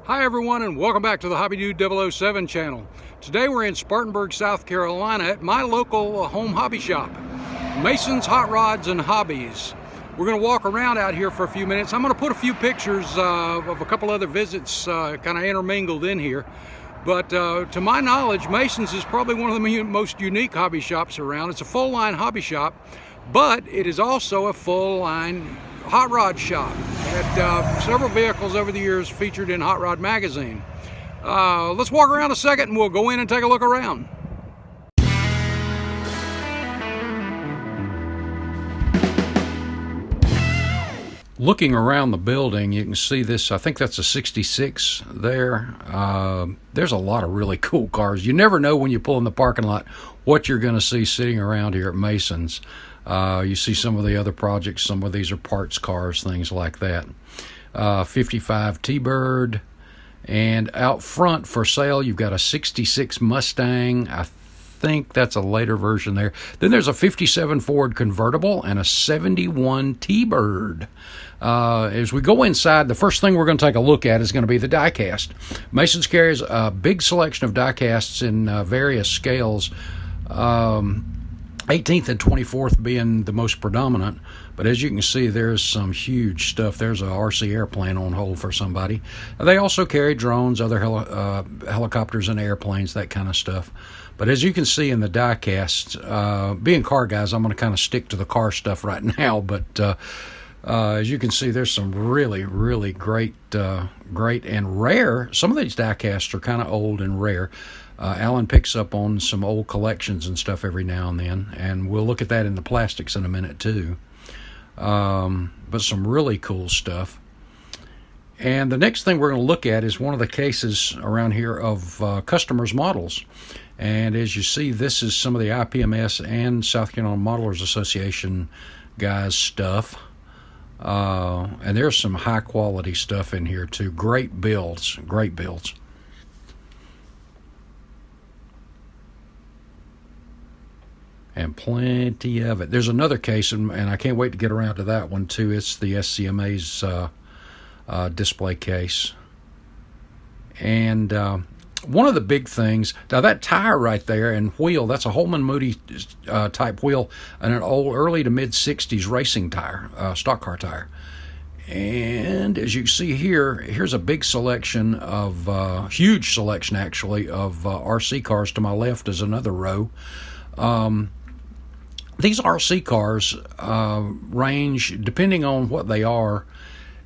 Hi everyone, and welcome back to the Hobby Dude 007 channel. Today we're in Spartanburg, South Carolina at my local home hobby shop, Mason's Hot Rods and Hobbies. We're going to walk around out here for a few minutes. I'm going to put a few pictures of a couple other visits kind of intermingled in here. But to my knowledge, Mason's is probably one of the most unique hobby shops around. It's a full-line hobby shop, but it is also a full-line hot rod shop. Had several vehicles over the years featured in Hot Rod magazine. Let's walk around a second and we'll go in and take a look around. Looking around the building, you can see this, I think that's a 66 there. There's a lot of really cool cars. You never know when you pull in the parking lot what you're going to see sitting around here at Mason's. You see some of the other projects, some of these are parts cars, things like that. 55 T-Bird, and out front for sale you've got a 66 Mustang. I think that's a later version there. Then there's a 57 Ford convertible and a 71 T-Bird. As we go inside, the first thing we're going to take a look at is going to be the diecast. Mason's carries a big selection of diecasts in various scales, 18th and 24th being the most predominant. But as you can see, there's some huge stuff. There's a RC airplane on hold for somebody. They also carry drones, other helicopters and airplanes, that kind of stuff. But as you can see in the diecast, being car guys, I'm going to kind of stick to the car stuff right now. But as you can see, there's some really, really great and rare. Some of these diecasts are kind of old and rare. Alan picks up on some old collections and stuff every now and then, and we'll look at that in the plastics in a minute too. But some really cool stuff. And the next thing we're going to look at is one of the cases around here of customers' models. And as you see, this is some of the IPMS and South Carolina Modelers Association guys' stuff. And there's some high quality stuff in here too. Great builds, great builds. And plenty of it. There's another case, and I can't wait to get around to that one too. It's the SCMA's display case. And one of the big things, now that tire right there and wheel, that's a Holman Moody type wheel and an old early to mid 60s racing tire, stock car tire. And as you see here, here's a big selection of, huge selection actually, of RC cars. To my left is another row. These RC cars range, depending on what they are,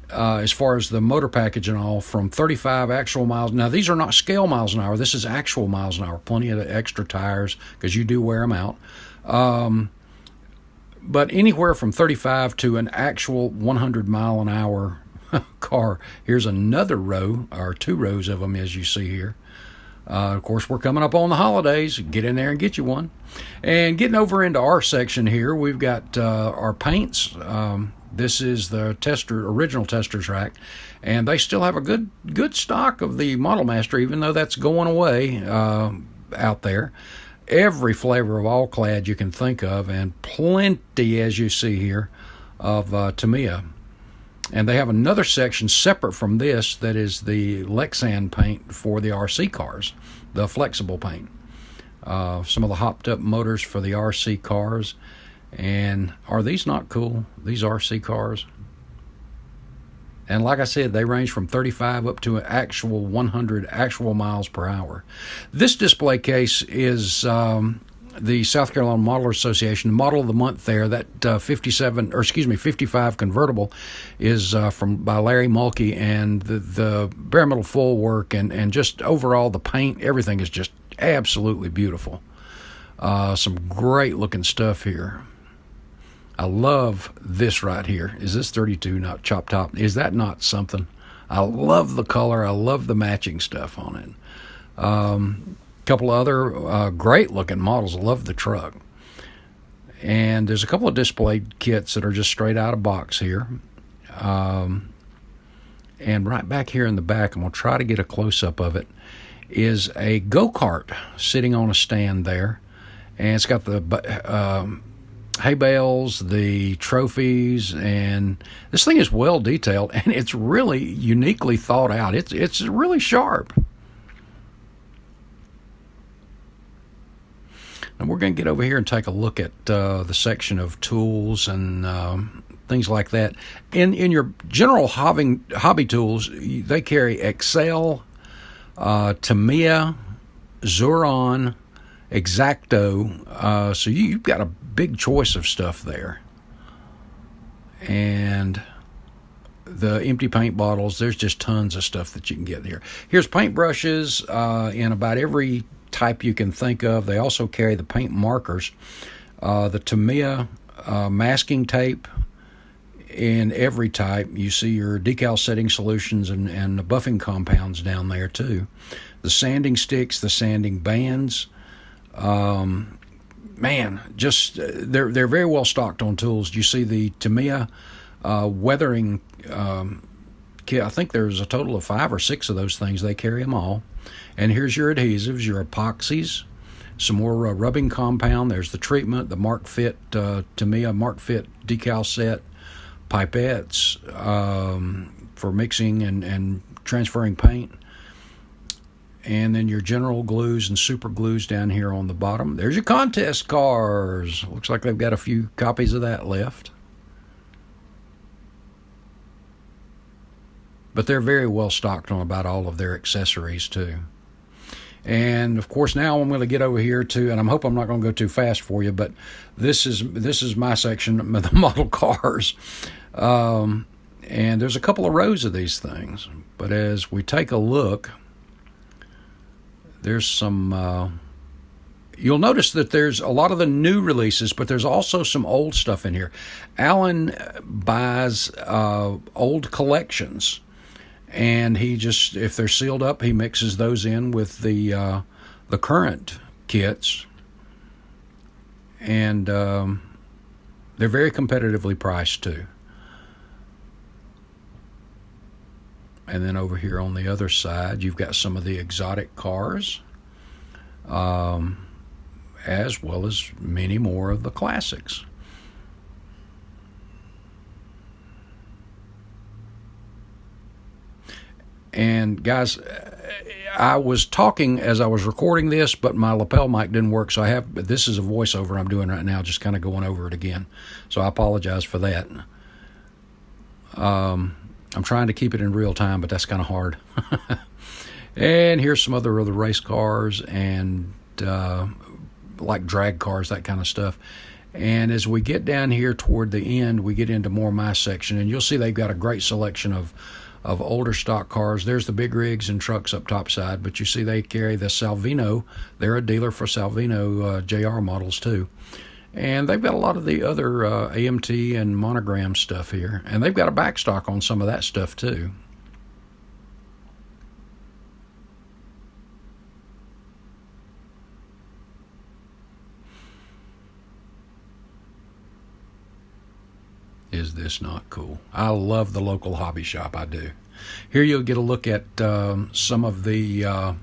as far as the motor package and all, from 35 actual miles. Now, these are not scale miles an hour. This is actual miles an hour. Plenty of extra tires because you do wear them out. But anywhere from 35 to an actual 100 mile an hour car. Here's another row, or two rows of them, as you see here. Of course, we're coming up on the holidays. Get in there and get you one. And getting over into our section here, we've got our paints. This is the original tester's rack, and they still have a good stock of the Model Master, even though that's going away out there. Every flavor of all clad you can think of, and plenty, as you see here, of Tamiya. And they have another section separate from this that is the Lexan paint for the RC cars, the flexible paint. Some of the hopped up motors for the RC cars. And are these not cool, these RC cars? And like I said, they range from 35 up to an actual 100 actual miles per hour. This display case is the South Carolina Modeler Association model of the month there. That 55 convertible is by Larry Mulkey, and the bare metal full work and just overall the paint, everything is just absolutely beautiful. Some great looking stuff here. I love this right here. Is this 32 not chop top? Is that not something? I love the color. I love the matching stuff on it. Couple of other great looking models. I love the truck. And there's a couple of display kits that are just straight out of box here. And right back here in the back, I'm going to try to get a close-up of it, is a go-kart sitting on a stand there. And it's got the hay bales, the trophies, and this thing is well detailed, and it's really uniquely thought out. It's really sharp. And we're going to get over here and take a look at the section of tools and things like that. In your general hobby tools, they carry Excel, Tamiya, Zuron, X-Acto. So you've got a big choice of stuff there. And the empty paint bottles, there's just tons of stuff that you can get here. Here's paintbrushes in about every type you can think of. They also carry the paint markers, the Tamiya masking tape in every type. You see your decal setting solutions and the buffing compounds down there too. The sanding sticks, the sanding bands. Man, just they're very well stocked on tools. You see the Tamiya weathering kit. I think there's a total of 5 or 6 of those things. They carry them all. And here's your adhesives, your epoxies, some more rubbing compound. There's the treatment, the Mark Fit Tamiya Mark Fit decal set, pipettes for mixing and transferring paint. And then your general glues and super glues down here on the bottom. There's your contest cars. Looks like they've got a few copies of that left. But they're very well stocked on about all of their accessories too. And of course now I'm going to get over here to, and I hope I'm not going to go too fast for you, but this is my section of the model cars. And there's a couple of rows of these things. But as we take a look, there's some, you'll notice that there's a lot of the new releases, but there's also some old stuff in here. Alan buys old collections, and he just, if they're sealed up, he mixes those in with the current kits, and they're very competitively priced too. And then over here on the other side, you've got some of the exotic cars, as well as many more of the classics. And guys, I was talking as I was recording this, but my lapel mic didn't work, so this is a voiceover I'm doing right now, just kind of going over it again. So I apologize for that. I'm trying to keep it in real time, but that's kind of hard. And here's some other race cars and like drag cars, that kind of stuff. And as we get down here toward the end, we get into more my section, and you'll see they've got a great selection of older stock cars. There's the big rigs and trucks up top side, but you see they carry the Salvino. They're a dealer for Salvino JR models too. And they've got a lot of the other AMT and monogram stuff here. And they've got a back stock on some of that stuff too. Is this not cool? I love the local hobby shop, I do. Here you'll get a look at some of the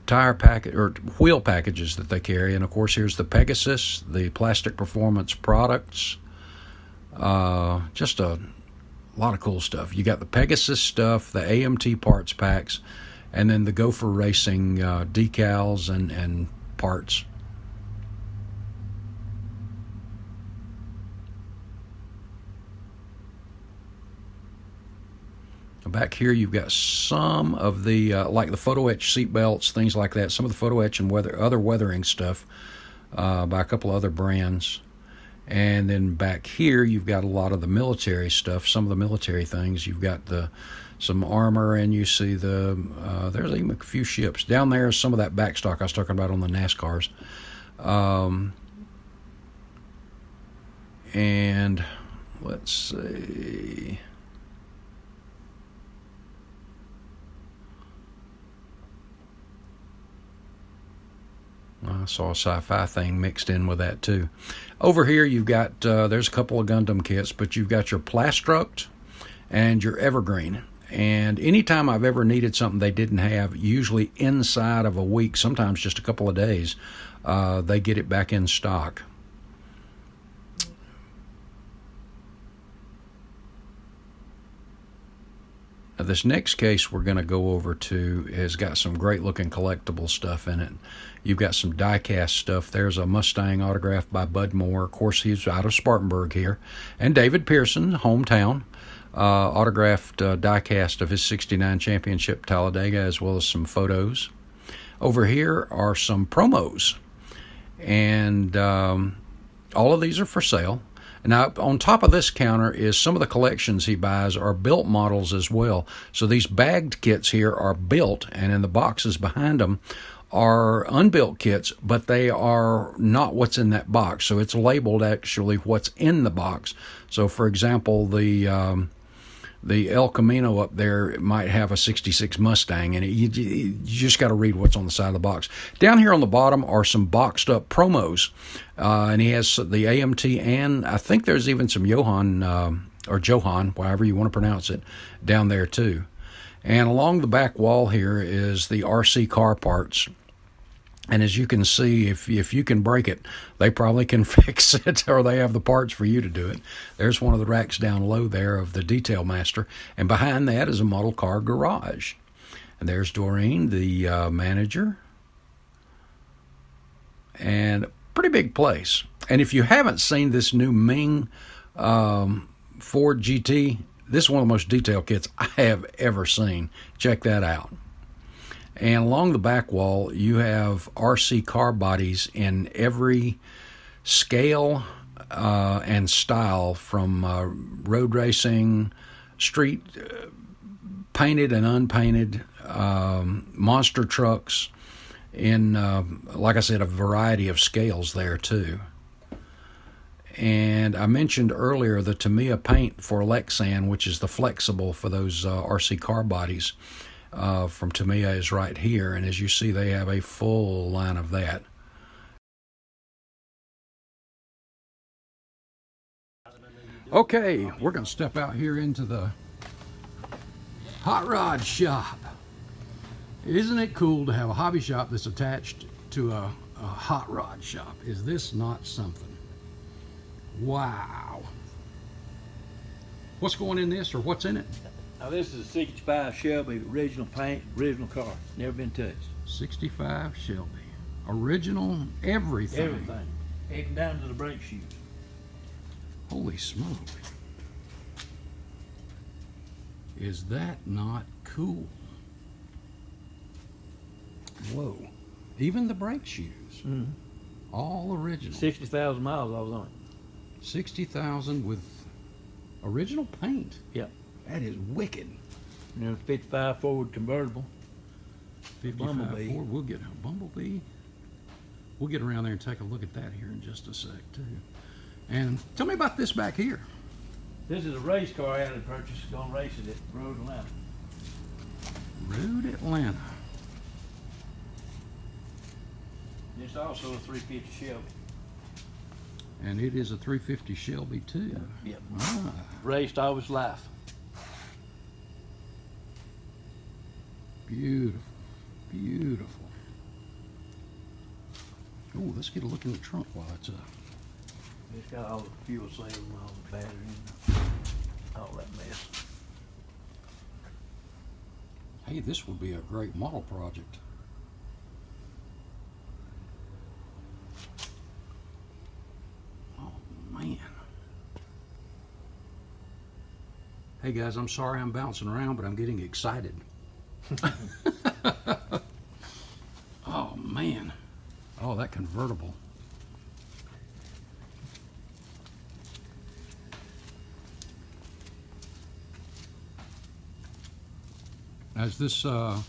tire package or wheel packages that they carry, and of course here's the Pegasus, the plastic performance products. Just a lot of cool stuff. You got the Pegasus stuff, the AMT parts packs, and then the Gopher Racing decals and parts. Back here you've got some of the like the photo etch seat belts, things like that, some of the photo etch and other weathering stuff by a couple of other brands. And then back here you've got a lot of the military stuff, some of the military things. You've got some armor, and you see there's even a few ships down there. Some of that backstock I was talking about on the NASCARs. And let's see, I saw a sci-fi thing mixed in with that too. Over here you've got, there's a couple of Gundam kits, but you've got your Plastruct and your Evergreen. And anytime I've ever needed something they didn't have, usually inside of a week, sometimes just a couple of days, they get it back in stock. Now, this next case we're going to go over to has got some great looking collectible stuff in it. You've got some diecast stuff. There's a Mustang autographed by Bud Moore. Of course, he's out of Spartanburg here. And David Pearson, hometown, autographed diecast of his '69 championship Talladega, as well as some photos. Over here are some promos. And all of these are for sale. Now, on top of this counter is some of the collections he buys are built models as well. So these bagged kits here are built, and in the boxes behind them are unbuilt kits, but they are not what's in that box. So it's labeled actually what's in the box. So, for example, the El Camino up there might have a '66 Mustang, and you just got to read what's on the side of the box. Down here on the bottom are some boxed up promos, and he has the AMT, and I think there's even some Johan, or Johan, however you want to pronounce it, down there too. And along the back wall here is the RC car parts. And as you can see, if you can break it, they probably can fix it, or they have the parts for you to do it. There's one of the racks down low there of the Detail Master. And behind that is a model car garage. And there's Doreen, the manager. And pretty big place. And if you haven't seen this new Ming Ford GT, this is one of the most detailed kits I have ever seen. Check that out. And along the back wall, you have RC car bodies in every scale and style, from road racing, street, painted and unpainted, monster trucks, in, like I said, a variety of scales there too. And I mentioned earlier the Tamiya paint for Lexan, which is the flexible for those RC car bodies. From Tamiya is right here, and as you see, they have a full line of that. Okay, we're going to step out here into the hot rod shop. Isn't it cool to have a hobby shop that's attached to a hot rod shop? Is this not something? Wow. What's going in this, or what's in it? Now this is a 65 Shelby, original paint, original car, never been touched. 65 Shelby, original everything. Everything, even down to the brake shoes. Holy smoke. Is that not cool? Whoa. Even the brake shoes. Mm-hmm. All original. 60,000 miles I was on it. 60,000 with original paint. Yep. That is wicked. And then 55 Ford convertible. 55 Bumblebee. Ford. We'll get a Bumblebee. We'll get around there and take a look at that here in just a sec too. And tell me about this back here. This is a race car I had to purchase, gonna race it at Road Atlanta. Road Atlanta. It's also a 350 Shelby. And it is a 350 Shelby too. Yep. Ah. Raced all his life. Beautiful, beautiful. Oh, let's get a look in the trunk while it's up. It's got all the fuel cells and all the battery and all that mess. Hey, this would be a great model project. Oh, man. Hey guys, I'm sorry I'm bouncing around, but I'm getting excited. Oh man. Oh, that convertible. Now, is this a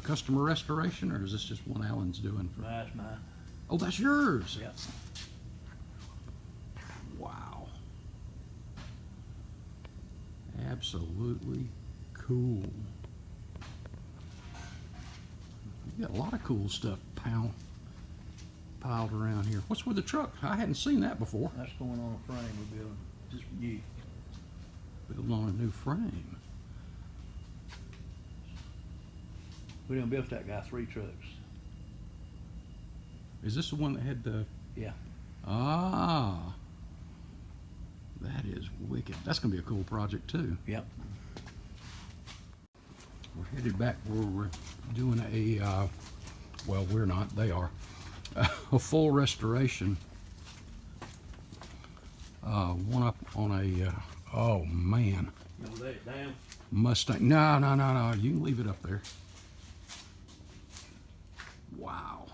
customer restoration, or is this just one Alan's doing? That's mine. Oh, that's yours. Yep. Wow. Absolutely cool. You got a lot of cool stuff piled around here. What's with the truck? I hadn't seen that before. That's going on a frame we're building. Just new. Building on a new frame. We done built that guy 3 trucks. Is this the one that had the... Yeah. Ah. That is wicked. That's going to be a cool project too. Yep. We're headed back where we're doing a, well, we're not, they are, a full restoration. One up on a, oh man. You want to lay it down? Mustang. No, no, no, no. You can leave it up there. Wow.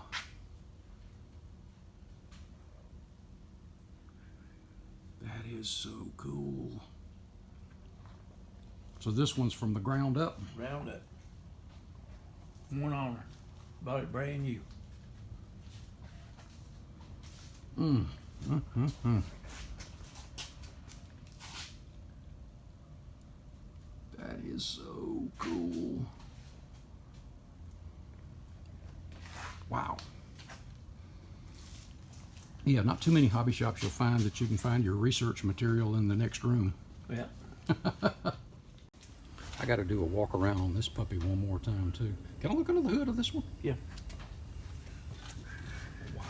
That is so cool. So this one's from the ground up? Ground up. One owner. Bought it brand new. That is so cool. Wow. Yeah, not too many hobby shops you'll find that you can find your research material in the next room. Yeah. I got to do a walk around on this puppy one more time too. Can I look under the hood of this one? Yeah. Wow.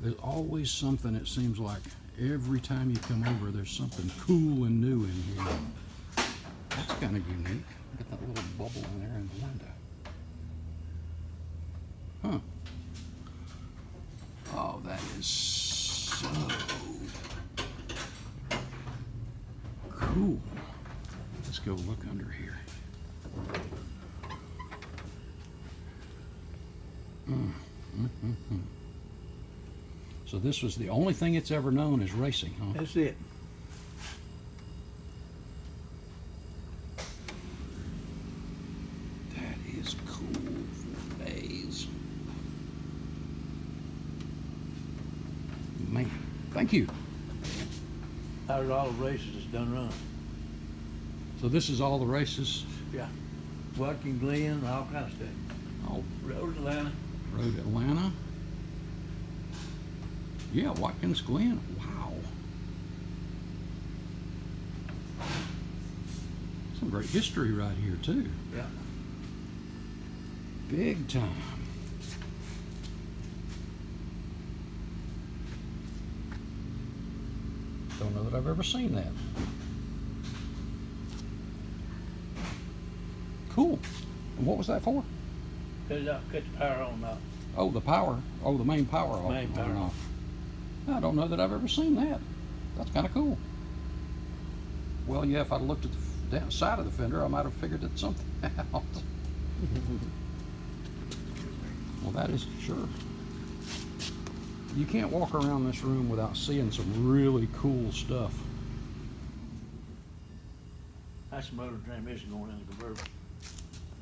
There's always something, it seems like. Every time you come over, there's something cool and new in here. That's kind of unique. Got that little bubble in there in the window. Huh. Oh, that is so cool. Let's go look under here. So this was the only thing it's ever known as racing, huh? That's it. That is cool for days. Man, thank you. Out of all the races it's done run. So this is all the races? Yeah. Watkins Glen, all kind of stuff. Oh, Road Atlanta. Road Atlanta. Yeah, Watkins Glen. Wow. Some great history right here too. Yeah. Big time. Don't know that I've ever seen that. Cool. And what was that for? Cut it out, cut the power on now. Oh, the power. Oh, the main power off. Main power off. I don't know that I've ever seen that. That's kind of cool. Well, yeah, if I'd looked at the down side of the fender, I might have figured it something out. Well, that is sure. You can't walk around this room without seeing some really cool stuff. That's the motor transmission going in the convertible.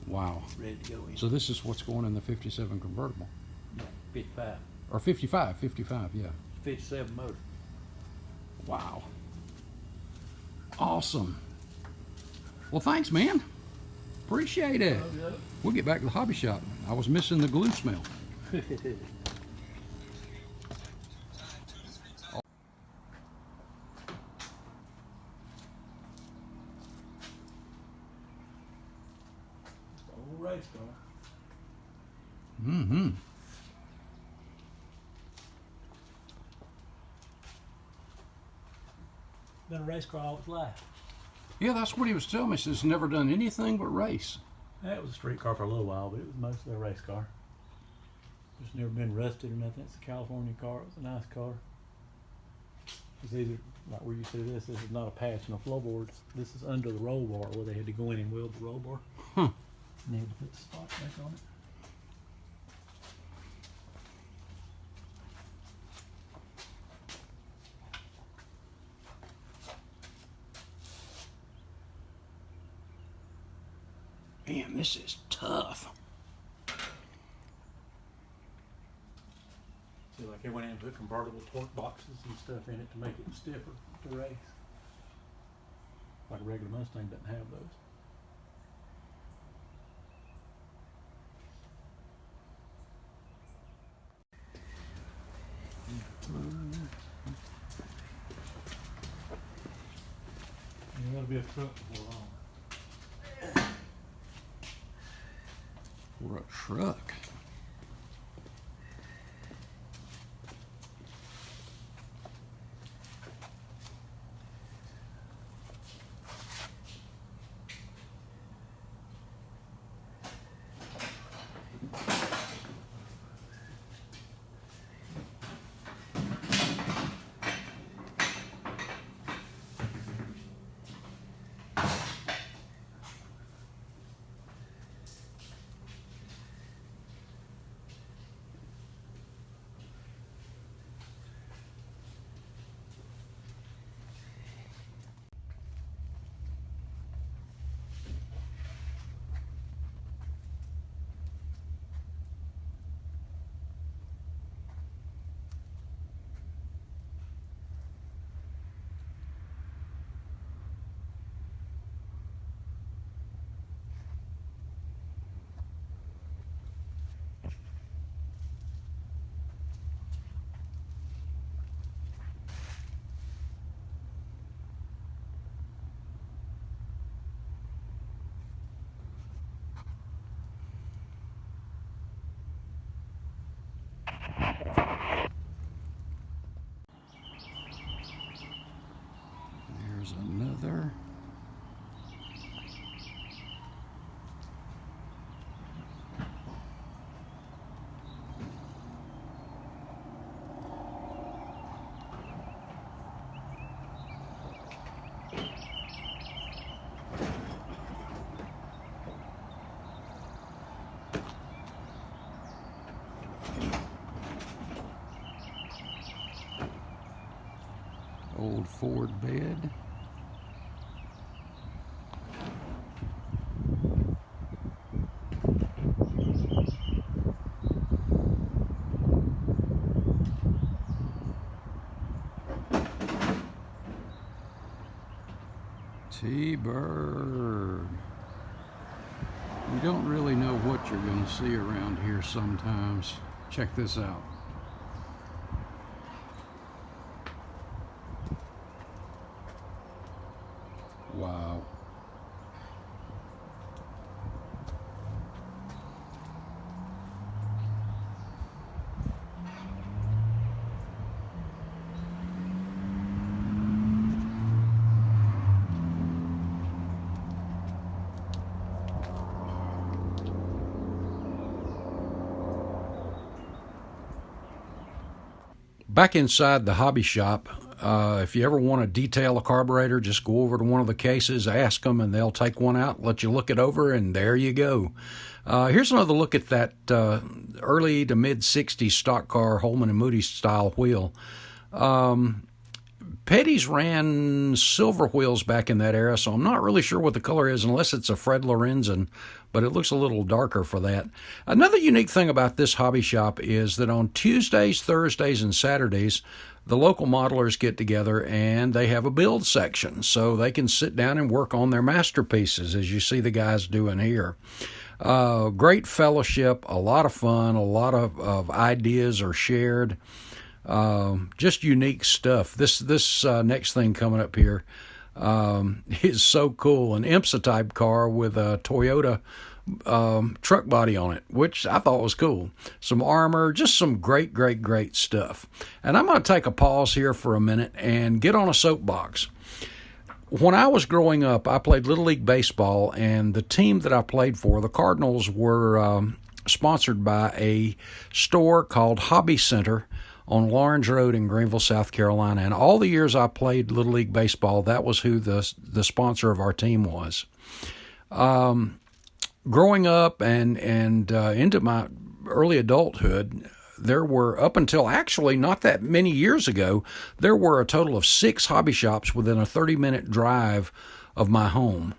Wow. Ready to go in. So this is what's going in the 57 convertible. Yeah, 55. Or 55, yeah. 57 motor. Wow. Awesome. Well, thanks, man. Appreciate it. Oh, yeah. We'll get back to the hobby shop. I was missing the glue smell. Old race car. Mm-hmm. Been a race car all its life. Yeah, that's what he was telling me. He says never done anything but race. Yeah, it was a street car for a little while, but it was mostly a race car. Just never been rusted or nothing. It's a California car. It was a nice car. It's either, like where you see this is not a patch and a floorboard. This is under the roll bar where they had to go in and weld the roll bar. Huh. And they had to put the spot back on it. Man, this is tough. See, like they went in and put convertible torque boxes and stuff in it to make it stiffer to race. Like a regular Mustang doesn't have those. That'll be a truck before long. for a truck. There's another. Old Ford bed. T-Bird. You don't really know what you're going to see around here sometimes. Check this out. Wow. Back inside the hobby shop, if you ever want to detail a carburetor, just go over to one of the cases, ask them, and they'll take one out, let you look it over, and there you go. Here's another look at that early to mid-'60s stock car Holman and Moody style wheel. Petty's ran silver wheels back in that era, so I'm not really sure what the color is unless it's a Fred Lorenzen, but it looks a little darker for that. Another unique thing about this hobby shop is that on Tuesdays, Thursdays, and Saturdays, the local modelers get together and they have a build section, so they can sit down and work on their masterpieces, as you see the guys doing here. Great fellowship, a lot of fun, a lot of ideas are shared. Just unique stuff. This next thing coming up here is so cool. An IMSA type car with a Toyota truck body on it, which I thought was cool. Some armor, just some great stuff. And I'm going to take a pause here for a minute and get on a soapbox. When I was growing up, I played Little League Baseball, and the team that I played for, the Cardinals, were sponsored by a store called Hobby Center on Lawrence Road in Greenville, South Carolina. And all the years I played Little League Baseball, that was who the sponsor of our team was. Growing up and into my early adulthood, there were, up until actually not that many years ago, there were a total of 6 hobby shops within a 30-minute drive of my home.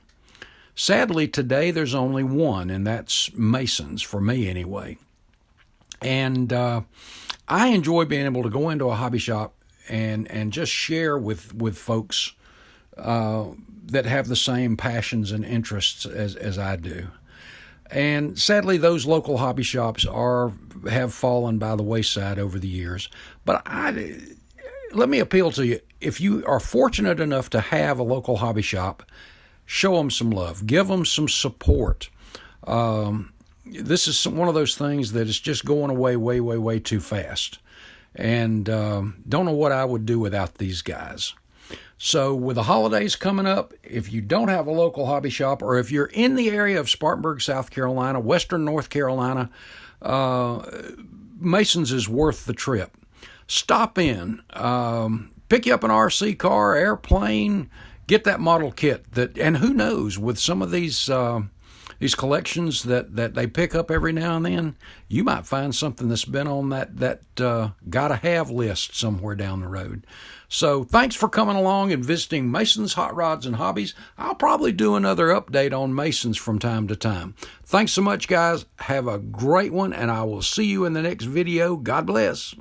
Sadly, today there's only one, and that's Mason's, for me anyway. And I enjoy being able to go into a hobby shop and just share with folks that have the same passions and interests as I do. And sadly, those local hobby shops have fallen by the wayside over the years. But let me appeal to you. If you are fortunate enough to have a local hobby shop, show them some love. Give them some support. this is one of those things that is just going away way, way, way too fast. And don't know what I would do without these guys. So with the holidays coming up, if you don't have a local hobby shop, or if you're in the area of Spartanburg, South Carolina, Western North Carolina, Mason's is worth the trip. Stop in, pick you up an RC car, airplane, get that model kit. And who knows, with some of these collections that they pick up every now and then, you might find something that's been on that gotta have list somewhere down the road. So thanks for coming along and visiting Mason's Hot Rods and Hobbies. I'll probably do another update on Mason's from time to time. Thanks so much, guys. Have a great one, and I will see you in the next video. God bless.